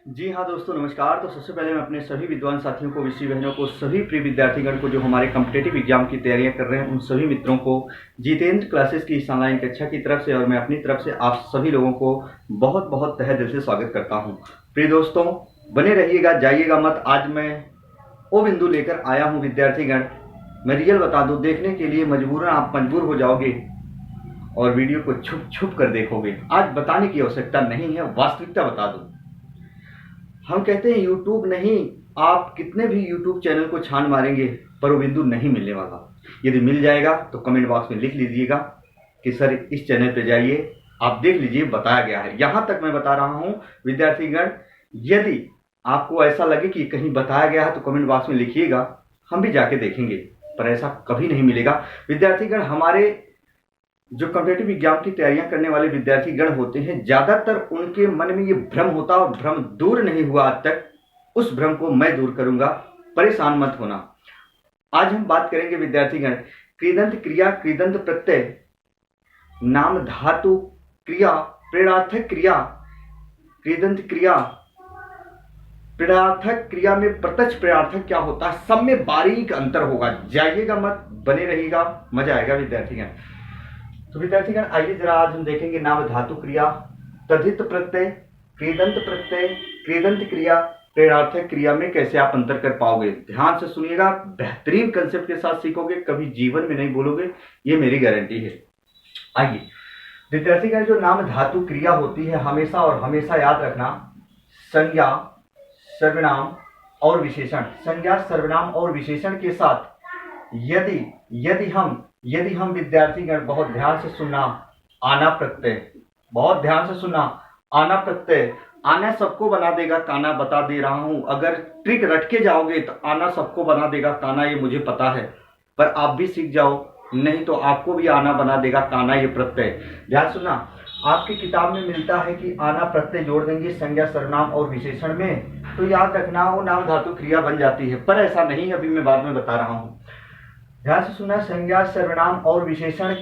जी हाँ दोस्तों, नमस्कार। तो सबसे पहले मैं अपने सभी विद्वान साथियों को, विषय बहनों को, सभी प्रिय विद्यार्थीगण को जो हमारे कॉम्पिटेटिव एग्जाम की तैयारियां कर रहे हैं, उन सभी मित्रों को जितेंद्र क्लासेस की इस ऑनलाइन कक्षा की तरफ से और मैं अपनी तरफ से आप सभी लोगों को बहुत बहुत तहे दिल से स्वागत करता हूँ। प्रिय दोस्तों, बने रहिएगा, जाइएगा मत। आज मैं वो बिंदु लेकर आया हूँ विद्यार्थीगण, मैं रियल बता दूँ, देखने के लिए मजबूरन आप मजबूर हो जाओगे और वीडियो को छुप छुप कर देखोगे। आज बताने की आवश्यकता नहीं है, वास्तविकता बता दूँ। हम कहते हैं यूट्यूब नहीं, आप कितने भी यूट्यूब चैनल को छान मारेंगे पर वो बिंदु नहीं मिलने वाला। यदि मिल जाएगा तो कमेंट बॉक्स में लिख लीजिएगा कि सर इस चैनल पे जाइए, आप देख लीजिए, बताया गया है। यहां तक मैं बता रहा हूं विद्यार्थीगण, यदि आपको ऐसा लगे कि कहीं बताया गया है तो कमेंट बॉक्स में लिखिएगा, हम भी जाके देखेंगे, पर ऐसा कभी नहीं मिलेगा। विद्यार्थीगण, हमारे जो कॉम्पिटेटिव एग्जाम की तैयारियां करने वाले विद्यार्थीगण होते हैं, ज्यादातर उनके मन में ये भ्रम होता है और भ्रम दूर नहीं हुआ आज तक। उस भ्रम को मैं दूर करूंगा, परेशान मत होना। आज हम बात करेंगे विद्यार्थीगण, कृदंत क्रिया, कृदंत प्रत्यय, नाम धातु क्रिया, प्रेरणार्थक क्रिया, कृदंत क्रिया, प्रेरणार्थक क्रिया में प्रत्यक्ष प्रेरणार्थक क्या होता है, सब में बारीक अंतर होगा। जाइएगा मत, बने रहिएगा, मजा आएगा विद्यार्थीगण। तो विद्यार्थीगण आइए जरा आज हम देखेंगे नाम धातु क्रिया, तद्धित प्रत्यय, कृदंत प्रत्यय, कृदंत क्रिया, प्रेरणार्थक क्रिया में कैसे आप अंतर कर पाओगे। ध्यान से सुनिएगा, बेहतरीन कंसेप्ट के साथ सीखोगे, कभी जीवन में नहीं बोलोगे, ये मेरी गारंटी है। आइए विद्यार्थीगण, जो नाम धातु क्रिया होती है, हमेशा और हमेशा याद रखना, संज्ञा, सर्वनाम और विशेषण, संज्ञा, सर्वनाम और विशेषण के साथ यदि हम विद्यार्थीगण, बहुत ध्यान से सुनना, आना प्रत्यय, बहुत ध्यान से सुनना, आना प्रत्यय, आना सबको बना देगा काना, बता दे रहा हूं। अगर ट्रिक रट के जाओगे तो आना सबको बना देगा काना, ये मुझे पता है, पर आप भी सीख जाओ, नहीं तो आपको भी आना बना देगा काना, ये प्रत्यय। ध्यान सुनना, आपकी किताब में मिलता है कि आना प्रत्यय जोड़ देंगे संज्ञा, सर्वनाम और विशेषण में, तो याद रखना वो नाम धातु क्रिया बन जाती है, पर ऐसा नहीं, अभी मैं बाद में बता रहा हूं। ध्यान से सुनना, संज्ञा, सर्वनाम और विशेषण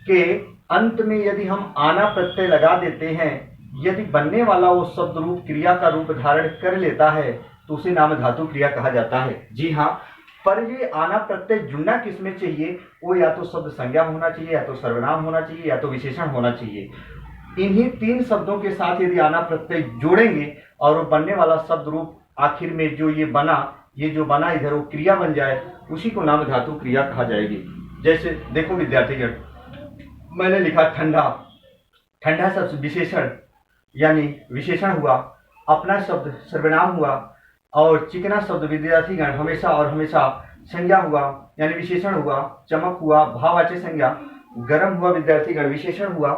के अंत में यदि हम आना प्रत्यय लगा देते हैं, यदि बनने वाला वो शब्द रूप क्रिया का रूप धारण कर लेता है तो उसे नाम धातु क्रिया कहा जाता है। जी हाँ, पर ये आना प्रत्यय जुड़ना किसमें चाहिए, वो या तो शब्द संज्ञा होना चाहिए, या तो सर्वनाम होना चाहिए, या तो विशेषण होना चाहिए। इन्हीं तीन शब्दों के साथ यदि आना प्रत्यय जोड़ेंगे और वो बनने वाला शब्द रूप आखिर में जो ये बना इधर वो क्रिया बन जाए, उसी को नाम धातु क्रिया कहा जाएगी। जैसे देखो विद्यार्थीगण, मैंने लिखा ठंडा, ठंडा शब्द विशेषण यानी विशेषण हुआ, अपना शब्द सर्वनाम हुआ, और चिकना शब्द विद्यार्थीगण हमेशा और हमेशा संज्ञा हुआ यानी विशेषण हुआ, चमक हुआ भाववाचक संज्ञा, गर्म हुआ विद्यार्थीगण विशेषण हुआ,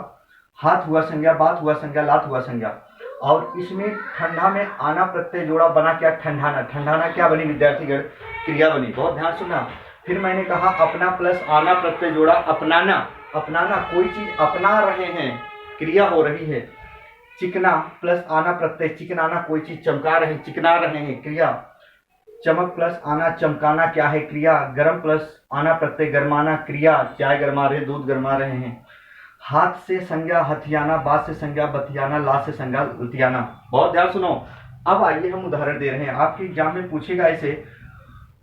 हाथ हुआ संज्ञा, बात हुआ संज्ञा, लात हुआ संज्ञा, और इसमें ठंडा में आना प्रत्यय जोड़ा, बना क्या, ठंडाना। ठंडाना क्या बनी विद्यार्थीगण, क्रिया बनी। बहुत ध्यान सुनना, फिर मैंने कहा अपना प्लस आना प्रत्यय जोड़ा, अपनाना, अपनाना, कोई चीज अपना रहे हैं, क्रिया हो रही है। चिकना प्लस आना प्रत्यय, चिकनाना, कोई चीज चमका रहे हैं, चिकना रहे हैं, क्रिया। चमक प्लस आना, चमकाना क्या है, क्रिया। गर्म प्लस आना प्रत्यय, गरमाना, क्रिया, चाय गरमा रहे, दूध गरमा रहे हैं। हाथ से संज्ञा हथियाना, बात से संज्ञा बतियाना, ला से संज्ञा लतियाना। बहुत ध्यान सुनो। अब आइए हम उदाहरण दे रहे हैं, आपके एग्जाम में पूछेगा ऐसे,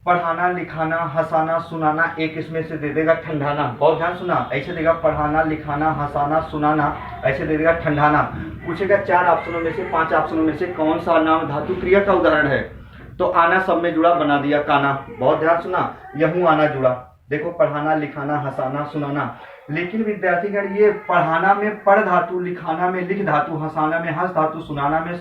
पढ़ाना, लिखाना, हंसाना, सुनाना, एक इसमें से दे देगा ठंडाना। बहुत ध्यान सुना, ऐसे देगा पढ़ाना, लिखाना, हंसाना, सुनाना, ऐसे दे देगा ठंडाना। पूछेगा 4 ऑप्शनों में से, 5 ऑप्शनों में से कौन सा नाम धातु क्रिया का उदाहरण है, तो आना सब में जुड़ा, बना दिया काना। बहुत ध्यान सुना, यहूं आना जुड़ा, देखो पढ़ाना, लिखाना, हंसाना, सुनाना। लेकिन विद्यार्थीगण, ये पढ़ाना में पढ़ धातु, लिखाना में लिख धातु, हंसाना में हंस धातु, सुनाना में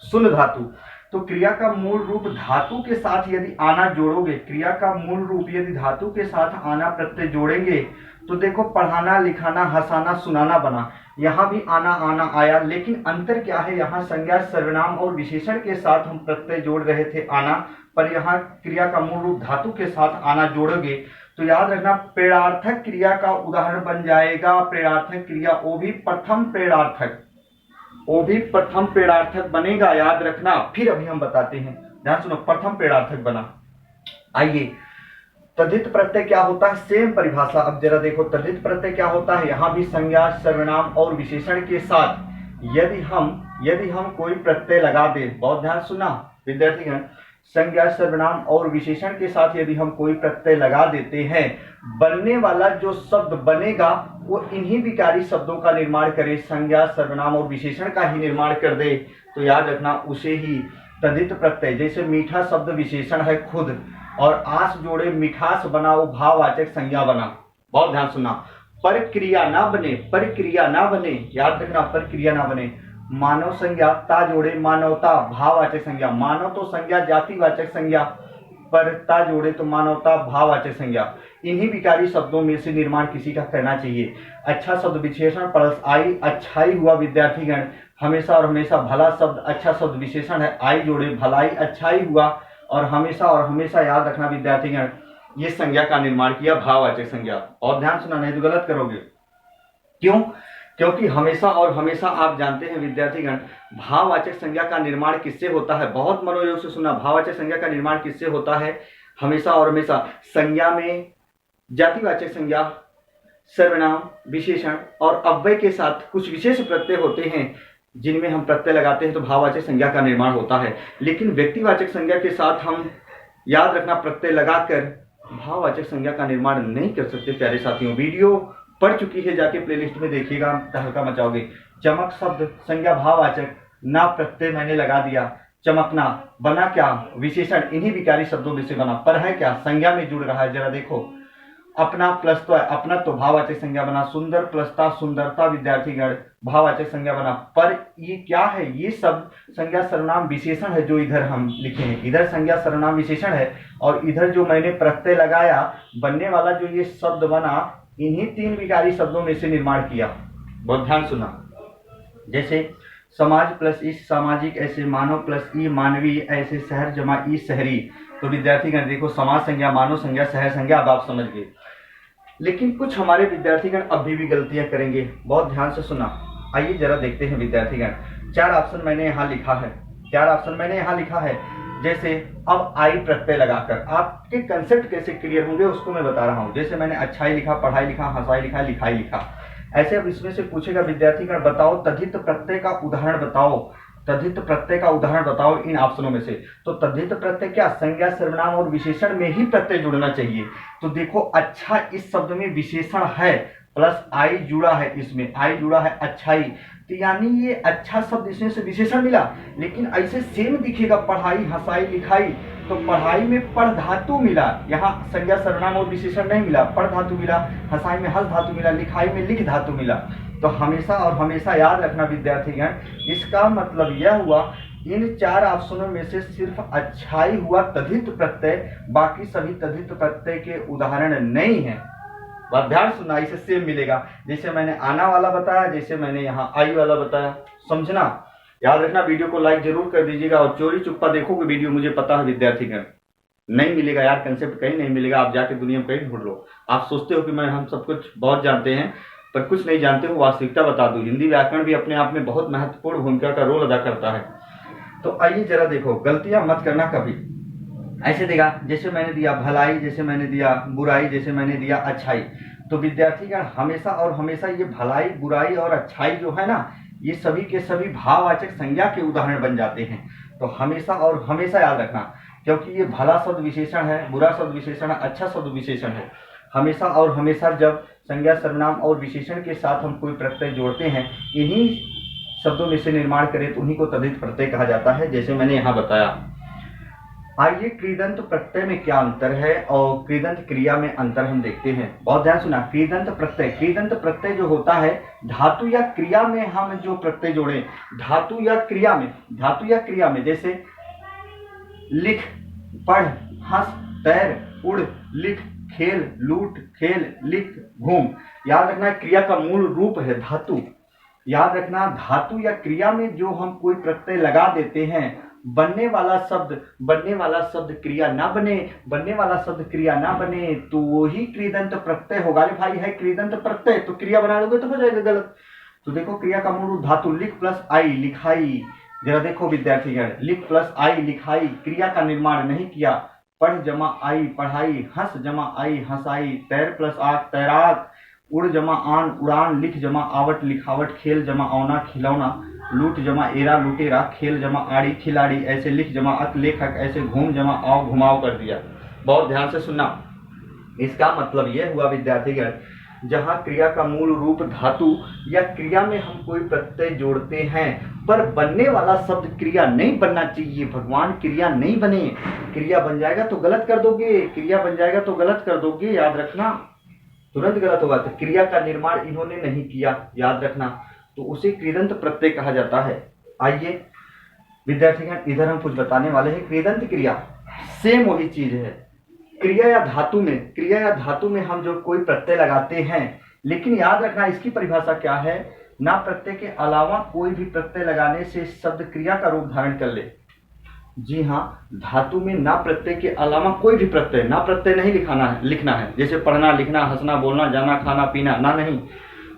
सुन धातु। तो क्रिया का मूल रूप धातु के साथ यदि आना जोड़ोगे, क्रिया का मूल रूप यदि धातु के साथ आना प्रत्यय जोड़ेंगे, तो देखो पढ़ाना, लिखाना, हंसाना, सुनाना बना। यहाँ भी आना आना आया, लेकिन अंतर क्या है, यहाँ संज्ञा, सर्वनाम और विशेषण के साथ हम प्रत्यय जोड़ रहे थे आना, पर यहाँ क्रिया का मूल रूप धातु के साथ आना जोड़ोगे तो याद रखना प्रेरणार्थक क्रिया का उदाहरण बन जाएगा। प्रेरणार्थक क्रिया, वो भी प्रथम प्रेरणार्थक बनेगा, याद रखना। फिर अभी हम बताते हैं, ध्यान सुनो, प्रथम प्रेरणार्थक बना। आइए, तद्धित प्रत्यय क्या होता है, सेम परिभाषा। अब जरा देखो तद्धित प्रत्यय क्या होता है, यहाँ भी संज्ञा, सर्वनाम और विशेषण के साथ यदि हम कोई प्रत्यय लगा दे, बहुत ध्यान सुनना विद्यार्थीगण, संज्ञा सर्वनाम और विशेषण के साथ यदि हम कोई प्रत्यय लगा देते हैं, बनने वाला जो शब्द बनेगा वो इन्हीं विकारी शब्दों का निर्माण करे, संज्ञा सर्वनाम और विशेषण का ही निर्माण कर दे, तो याद रखना उसे ही तद्धित प्रत्यय, जैसे मीठा शब्द विशेषण है खुद, और आस जोड़े मिठास बना, वो भाववाचक संज्ञा बना। बहुत ध्यान सुनना, परक्रिया ना बने, परक्रिया ना बने, याद रखना परक्रिया ना बने। मानव संज्ञा ता जोड़े मानवता, भाववाचक संज्ञा, मानव तो संज्ञा जातिवाचक संज्ञा, पर ता जोड़े तो मानवता भाववाचक संज्ञा। इन्हीं विकारी शब्दों में से निर्माण किसी का करना चाहिए। अच्छा शब्द विशेषण प्लस आई अच्छाई हुआ विद्यार्थीगण, हमेशा और हमेशा भला शब्द अच्छा शब्द विशेषण है, आई जोड़े भलाई अच्छाई हुआ, और हमेशा याद रखना विद्यार्थीगण ये संज्ञा का निर्माण किया, भाववाचक संज्ञा। और ध्यान सुना, नहीं तो गलत करोगे। क्यों? क्योंकि हमेशा और हमेशा आप जानते हैं विद्यार्थीगण, भाववाचक संज्ञा का निर्माण किससे होता है? बहुत मनोयोग से सुना, भाववाचक संज्ञा का निर्माण किससे होता है? हमेशा और हमेशा संज्ञा में जातिवाचक संज्ञा, सर्वनाम, विशेषण और अव्यय के साथ कुछ विशेष प्रत्यय होते हैं जिनमें हम प्रत्यय लगाते हैं तो भाववाचक संज्ञा का निर्माण होता है। लेकिन व्यक्तिवाचक संज्ञा के साथ हम याद रखना प्रत्यय लगाकर भाववाचक संज्ञा का निर्माण नहीं कर सकते। प्यारे साथियों, वीडियो पढ़ चुकी है, जाके प्लेलिस्ट में देखिएगा, तहलका मचाओगे। चमक शब्द संज्ञा भाववाचक, ना प्रत्यय मैंने लगा दिया, चमकना बना क्या? विशेषण, इन्हीं विकारी शब्दों में से बना। पर है क्या? संज्ञा में जुड़ रहा है, जरा देखो। अपना प्लस तो है, अपना तो भाववाचक संज्ञा बना। सुंदर प्लस था सुंदरता विद्यार्थीगण, भाववाचक संज्ञा बना। पर ये क्या है? ये सब संज्ञा सर्वनाम विशेषण है जो इधर हम लिखे हैं। इधर संज्ञा सर्वनाम विशेषण है और इधर जो मैंने प्रत्यय लगाया, बनने वाला जो ये शब्द बना, इन्हीं तीन विकारी शब्दों में से निर्माण किया। बहुत ध्यान सुना, जैसे समाज प्लस इस सामाजिक, ऐसे मानव प्लस ई मानवीय, ऐसे शहर जमा ई शहरी। तो विद्यार्थीगण देखो, समाज संज्ञा, मानव संज्ञा, शहर संज्ञा, अब आप समझ गए। लेकिन कुछ हमारे विद्यार्थीगण अभी भी गलतियां करेंगे, बहुत ध्यान से सुना। आइए जरा देखते हैं विद्यार्थीगण, 4 ऑप्शन मैंने यहाँ लिखा है, 4 ऑप्शन मैंने यहाँ लिखा है। जैसे अब आई प्रत्यय लगाकर आपके कंसेप्ट कैसे क्लियर होंगे उसको मैं बता रहा हूँ। जैसे मैंने अच्छाई लिखा, पढ़ाई लिखा, हंसाई लिखा, लिखाई लिखा। ऐसे अब इसमें से पूछेगा विद्यार्थीगण, बताओ तद्धित प्रत्यय का उदाहरण बताओ, तद्धित प्रत्यय का उदाहरण बताओ इन ऑप्शनों में से। तो तद्धित प्रत्यय क्या? संज्ञा सर्वनाम और विशेषण में ही प्रत्यय जुड़ना चाहिए। तो देखो, अच्छा इस शब्द में विशेषण है प्लस आई जुड़ा है, इसमें आई जुड़ा है अच्छाई, तो यानी ये अच्छा शब्द इसमें से विशेषण मिला। लेकिन ऐसे सेम दिखेगा पढ़ाई, हंसाई, लिखाई, तो पढ़ाई में पढ़ धातु मिला, यहाँ संज्ञा सर्वनाम और विशेषण नहीं मिला, पढ़ धातु मिला। हंसाई में हंस धातु मिला, लिखाई में लिख धातु मिला। तो हमेशा और हमेशा याद रखना विद्यार्थीगण, इसका मतलब यह हुआ इन 4 ऑप्शनों में से सिर्फ अच्छाई हुआ तद्धित प्रत्यय, बाकी सभी तद्धित प्रत्यय के उदाहरण नहीं है। बात ध्यान सुनना, इसे सेम मिलेगा। जैसे मैंने आना वाला बताया, जैसे मैंने यहाँ आई वाला बताया, समझना, याद रखना। वीडियो को लाइक जरूर कर दीजिएगा और चोरी चुप्पा देखोगे वीडियो, मुझे पता है विद्यार्थीगण नहीं मिलेगा यार, कंसेप्ट कहीं नहीं मिलेगा। आप जाके दुनिया में कहीं ढूंढ लो। आप सोचते हो कि हम सब कुछ बहुत जानते हैं, पर कुछ नहीं जानते हो। वास्तविकता बता दूं, हिंदी व्याकरण भी अपने आप में बहुत महत्वपूर्ण भूमिका का रोल अदा करता है। तो आइए जरा देखो, गलतियां मत करना कभी। ऐसे देगा, जैसे मैंने दिया भलाई, जैसे मैंने दिया बुराई, जैसे मैंने दिया अच्छाई। तो विद्यार्थीगण हमेशा और हमेशा ये भलाई, बुराई और अच्छाई जो है ना, ये सभी के सभी भाववाचक संज्ञा के उदाहरण बन जाते हैं। तो हमेशा और हमेशा याद रखना, क्योंकि ये भला शब्द विशेषण है, बुरा शब्द विशेषण है, अच्छा शब्द विशेषण है। हमेशा और हमेशा जब संज्ञा सर्वनाम और विशेषण के साथ हम कोई प्रत्यय जोड़ते हैं, इन्हीं शब्दों में से निर्माण करें तो उन्हीं को तद्धित प्रत्यय कहा जाता है, जैसे मैंने यहाँ बताया। आइए कृदंत प्रत्यय में क्या अंतर है और कृदंत क्रिया में अंतर हम देखते हैं। बहुत ध्यान सुना, कृदंत प्रत्यय जो होता है, धातु या क्रिया में हम जो प्रत्यय जोड़े, धातु या क्रिया में, जैसे लिख, पढ़, हंस, तैर, उड़, लिख, खेल, लूट, खेल, लिख, घूम। याद रखना क्रिया का मूल रूप है धातु। याद रखना, धातु या क्रिया में जो हम कोई प्रत्यय लगा देते हैं, बनने वाला शब्द क्रिया ना बने, तो वही कृदंत प्रत्यय होगा। अरे भाई है कृदंत प्रत्यय, तो क्रिया बना लोगे तो हो जाएगा गलत। तो देखो, क्रिया का मूल रूप धातु, लिख प्लस आई लिखाई। जरा देखो विद्यार्थीगण, लिख प्लस आई लिखाई, क्रिया का निर्माण नहीं किया। पढ़ जमा आई पढ़ाई, हंस जमा आई हंसाई, तैर प्लस आग तैराक, उड़ जमा आन उड़ान, लिख जमा आवट लिखावट, खेल जमा औना खिलौना, लूट जमा एरा लुटेरा, खेल जमा आड़ी खिलाड़ी, ऐसे लिख जमा अक लेखक, ऐसे घूम जमा आओ घुमाओ कर दिया। बहुत ध्यान से सुनना। इसका मतलब यह हुआ विद्यार्थीगण, जहां क्रिया का मूल रूप धातु या क्रिया में हम कोई प्रत्यय जोड़ते हैं, पर बनने वाला शब्द क्रिया नहीं बनना चाहिए। भगवान क्रिया नहीं बने। क्रिया बन जाएगा तो गलत कर दोगे, क्रिया बन जाएगा तो गलत कर दोगे, याद रखना, तुरंत गलत होगा। तो क्रिया का निर्माण इन्होंने नहीं किया, याद रखना, तो उसे कृदंत प्रत्यय कहा जाता है। आइए विद्यार्थीगण, इधर हम कुछ बताने वाले हैं। कृदंत क्रिया सेम वही चीज है। क्रिया या धातु में हम जो कोई प्रत्यय लगाते हैं, लेकिन याद रखना इसकी परिभाषा क्या है, ना प्रत्यय के अलावा कोई भी प्रत्यय लगाने से शब्द क्रिया का रूप धारण कर ले। जी हाँ, धातु में ना प्रत्यय के अलावा कोई भी प्रत्यय, ना प्रत्यय नहीं लिखना है, जैसे पढ़ना लिखना हंसना बोलना जाना खाना पीना, ना नहीं,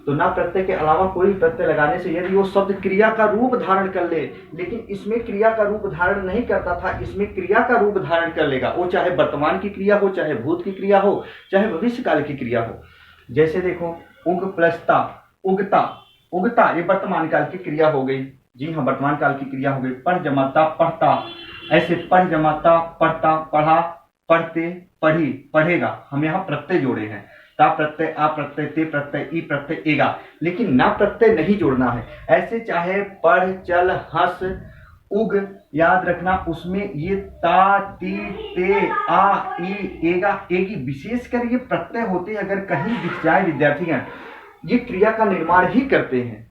तो ना प्रत्यय के अलावा कोई प्रत्यय लगाने से यदि वो शब्द क्रिया का रूप धारण कर ले, लेकिन इसमें क्रिया का रूप धारण नहीं करता था, इसमें क्रिया का रूप धारण कर लेगा। वो चाहे वर्तमान की क्रिया हो, चाहे भूत की क्रिया हो, चाहे भविष्य काल की क्रिया हो। जैसे देखो, उग प्लसता, उगता, उगता, ये वर्तमान काल की क्रिया हो गई। जी हाँ, वर्तमान काल की क्रिया हो गई। पढ़ जमाता पढ़ता, ऐसे पढ़ जमाता पढ़ता, पढ़ा पढ़ते पढ़ी, पढ़ेगा। हम यहाँ प्रत्यय जोड़े हैं, ता प्रत्यय, आ प्रत्यय, ते प्रत्यय, ई प्रत्यय, एगा, लेकिन ना प्रत्यय नहीं जोड़ना है। ऐसे चाहे पढ़ चल हंस उग, याद रखना, उसमें ये ता ती ते आ ई एगा एगी विशेषकर ये प्रत्यय होते, अगर कहीं दिख जाए विद्यार्थीगण, ये क्रिया का निर्माण ही करते हैं।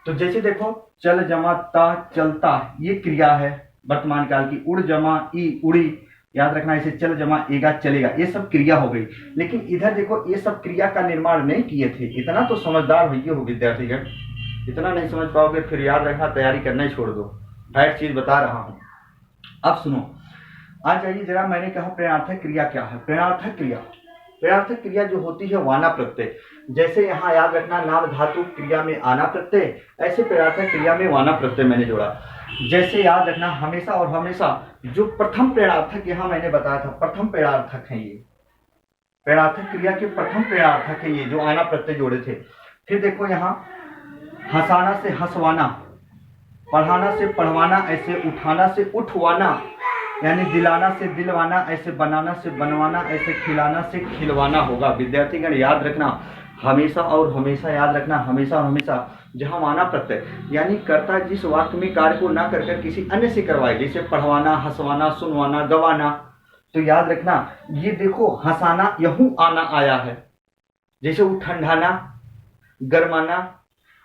तो जैसे देखो, चल जमा ता चलता, ये क्रिया है वर्तमान काल की। उड़ जमा ई उड़ी, याद रखना, इसे चल जमा एगा चलेगा, ये सब क्रिया हो गई। लेकिन इधर देखो, ये सब क्रिया का निर्माण नहीं किए थे। इतना तो समझदार होइए हो विद्यार्थीगण, इतना नहीं समझ पाओगे फिर याद रखना, तैयारी करना ही छोड़ दो। फैक्ट चीज बता रहा हूं। अब सुनो, आ जाइए जरा, मैंने कहा प्रेरणार्थक क्रिया क्या है। प्रेरणार्थक क्रिया जो होती है वाना प्रत्यय, जैसे यहाँ याद रखना, नाम धातु क्रिया में आना प्रत्यय, ऐसे प्रेरणार्थक क्रिया में वाना प्रत्यय मैंने जोड़ा। जैसे याद रखना, हमेशा और हमेशा जो प्रथम प्रेरणार्थक यहाँ मैंने बताया था, प्रथम प्रेरणार्थक है ये, प्रेरणार्थक क्रिया के प्रथम प्रेरणार्थक है ये, जो आना प्रत्यय जोड़े थे। फिर देखो यहाँ, हंसाना से हंसवाना, पढ़ाना से पढ़वाना, ऐसे उठाना से उठवाना, यानी दिलाना से दिलवाना, ऐसे बनाना से बनवाना, ऐसे खिलाना से खिलवाना होगा। विद्यार्थीगण याद रखना, हमेशा और हमेशा, याद रखना, हमेशा और हमेशा जहां माना प्रत्यय, यानी कर्ता जिस वाक्य में कार्य को ना कर किसी अन्य से करवाए, जैसे पढ़वाना, हंसवाना, सुनवाना, गवाना, तो याद रखना, ये देखो हंसाना यहूं आना आया है। जैसे वो ठंडाना, गरमाना,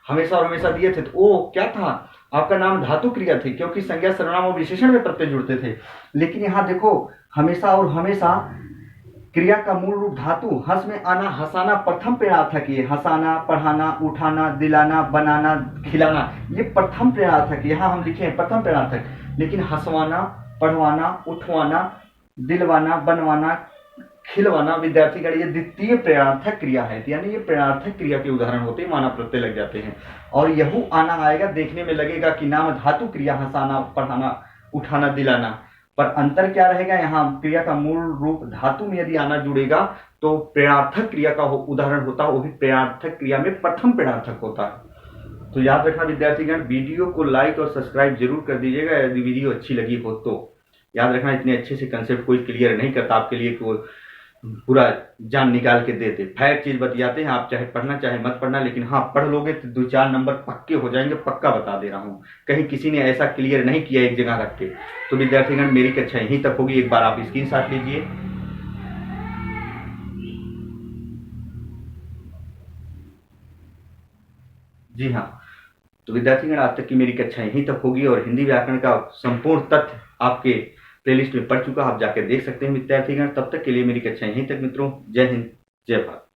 हमेशा और हमेशा दिए थे, तो वो क्या था, आपका नाम धातु क्रिया थी, क्योंकि संज्ञा सर्वनाम और विशेषण में प्रत्यय जुड़ते थे। लेकिन यहाँ देखो, हमेशा और हमेशा क्रिया का मूल रूप धातु, हंस में आना, हंसाना प्रथम प्रेरणार्थक, ये हंसाना, पढ़ाना, उठाना, दिलाना, बनाना, खिलाना, ये प्रथम प्रेरणार्थक, यहाँ हम लिखे हैं प्रथम प्रेरणार्थक। लेकिन हंसवाना, पढ़वाना, उठवाना, दिलवाना, बनवाना, खिलवाना, विद्यार्थीगण, ये द्वितीय प्रेरणार्थक क्रिया है, यानी ये प्रेरणार्थक क्रिया के उदाहरण होते हैं, माना प्रत्यय लग जाते हैं। और यहू आना आएगा, देखने में लगेगा कि नाम धातु क्रिया, हंसाना, पढ़ाना, उठाना, दिलाना, पर अंतर क्या रहेगा, यहाँ क्रिया का मूल रूप धातु में यदि आना जुड़ेगा तो प्रेरणार्थक क्रिया का उदाहरण होता है, वो भी प्रेरणार्थक क्रिया में प्रथम प्रेरणार्थक होता है। तो याद रखना विद्यार्थीगण, वीडियो को लाइक और सब्सक्राइब जरूर कर दीजिएगा यदि वीडियो अच्छी लगी हो तो। याद रखना, इतने अच्छे से कंसेप्ट कोई क्लियर नहीं करता आपके लिए कि वो पूरा जान निकाल के देते। फैक्ट चीज बतियाते हैं, आप चाहे पढ़ना चाहे मत पढ़ना, लेकिन हाँ पढ़ लोगे तो 2-4 नंबर पक्के हो जाएंगे, पक्का बता दे रहा हूँ। कहीं किसी ने ऐसा क्लियर नहीं किया एक जगह रख के। तो विद्यार्थीगण, मेरी कक्षा यहीं तक होगी, एक बार आप स्क्रीनशॉट लीजिए। जी हाँ, तो विद्यार्थीगण, आज तक की मेरी कक्षा यहीं तक होगी और हिंदी व्याकरण का संपूर्ण तथ्य आपके प्लेलिस्ट में पढ़ चुका, आप जाकर देख सकते हैं विद्यार्थीगण। तब तक के लिए मेरी कक्षा यहीं तक मित्रों। जय हिंद, जय भारत।